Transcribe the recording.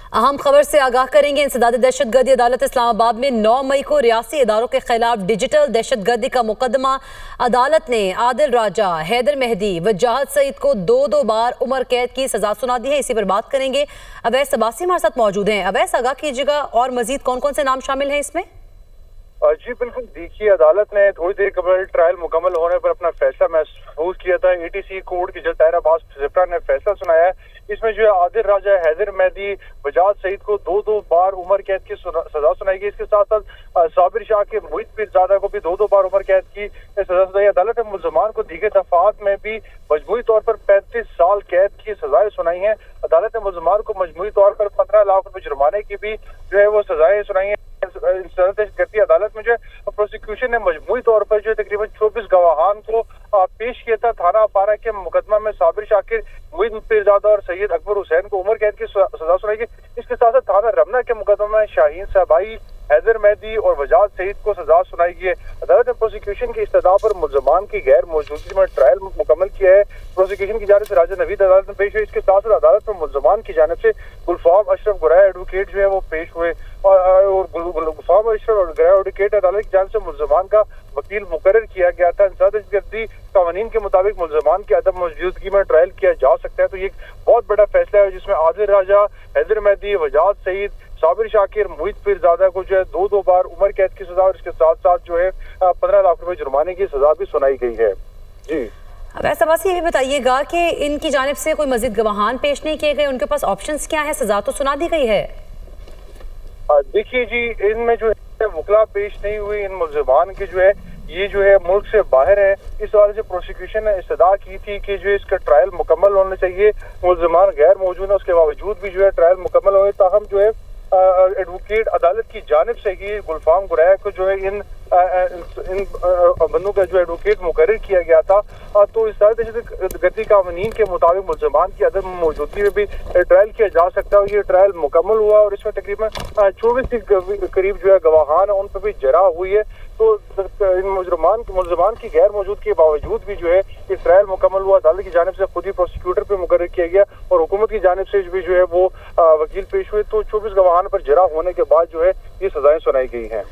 अहम खबर से आगाह करेंगे। इंसदाद दहशतगर्दी अदालत इस्लामाबाद में 9 मई को रियासी इदारों के खिलाफ डिजिटल दहशतगर्दी का मुकदमा अदालत ने आदिल राजा, हैदर मेहदी व जहाद सईद को 2-2 बार उम्र कैद की सजा सुना दी है। इसी पर बात करेंगे। अवैस अब्बासी हमारे साथ मौजूद हैं। अवैस, आगाह कीजिएगा और मजीद कौन कौन से नाम शामिल हैं इसमें? जी बिल्कुल, देखिए अदालत ने थोड़ी देर कबल ट्रायल मुकम्मल होने पर अपना फैसला महसूस किया था। एटीसी कोर्ट के जज ताहिर अब्बास सिप्रा ने फैसला सुनाया है। इसमें जो है आदिल राजा, हैदर मेहदी, वजाद सईद को 2-2 बार उम्र कैद की सजा सुनाई गई। इसके साथ साथ साबिर शाह के मोहित पीरजादा को भी 2-2 बार उम्र कैद की सजा सुनाई। अदालत ने मुल्जमान को दीगर दफात में भी मजमूई तौर पर 35 साल कैद की सजाएं सुनाई हैं। अदालत ने मुल्जमान को मजमूई तौर पर 15 लाख रुपए जुर्माने की भी जो है वो सजाएं सुनाई है। करती अदालत में जो है प्रोसिक्यूशन ने मजमूई तौर पर जो है तकरीबन 24 गवाहान को पेश किया था। थाना अपारा के मुकदमा में साबिर शाकिर, मोहित पीरजादा और सैयद अकबर हुसैन को उम्र कैद की सजा सुनाई गई। इसके साथ साथ थाना रमना के मुकदमा में शाहीन साहबाई, हैदर मेहदी और वजाद सईद को सजा सुनाई गई है। अदालत ने प्रोसिक्यूशन की इस्तदा पर मुल्जमान की गैर मौजूदगी में ट्रायल मुकम्मल किया है। प्रोसिक्यूशन की जानिब से राजा नवीद अदालत में पेश हुए। इसके साथ साथ अदालत में मुल्जमान की जानिब से गुलफाम अशरफ गुराया एडवोकेट जो है वो पेश हुए और गुलफाम अशरफ और गुराया एडवोकेट अदालत की जानिब से मुल्जमान का वकील मुकर्रर किया गया था। दहशतगर्दी कानून के मुताबिक मुल्जमान की अदम मौजूदगी में ट्रायल किया जा सकता है। तो ये एक बहुत बड़ा फैसला है जिसमें आदिल राजा, हैदर मेहदी, वजाद सईद, साबिर शाकिर, मोहित पीरजादा को जो है 2-2 बार उम्र कैद की सजा और इसके साथ साथ जो है 15 लाख रुपए जुर्माने की सजा भी सुनाई गई है। जी अवैस अब्बासी, ये भी बताइएगा कि इनकी जानिब से कोई मजीद गवाहान पेश नहीं किए गए, उनके पास ऑप्शंस क्या है? सजा तो सुना दी गई है। देखिए जी, इनमें जो है वकला पेश नहीं हुई। इन मुल्जमान के जो है ये जो है मुल्क से बाहर है। इस वजह से प्रोसिक्यूशन ने इस्तदा की थी कि जो इसका ट्रायल मुकम्मल होना चाहिए। मुल्जमान गैर मौजूद है, उसके बावजूद भी जो है ट्रायल मुकम्मल होने। ताहम जो है एडवोकेट अदालत की जानिब से ही गुलफाम गुराया को जो है इन बंदों का जो एडवोकेट मुकर्रर किया गया था। तो इस दहशतगर्दी कानून के मुताबिक मुल्जमान की अदम मौजूदगी में भी ट्रायल किया जा सकता है। ये ट्रायल मुकम्मल हुआ और इसमें तकरीबन 24 के करीब जो है गवाहान उन पर भी जरा हुई है। तो इन मुल्जमान की गैर मौजूदगी के बावजूद भी जो है ये ट्रायल मुकम्मल हुआ। अदालत की जानिब से खुद ही प्रोसिक्यूटर पे मुकर्रर किया गया और हुकूमत की जानिब से भी जो है वो वकील पेश हुए। तो 24 गवाहान पर जरा होने के बाद जो है ये सजाएं सुनाई गई हैं।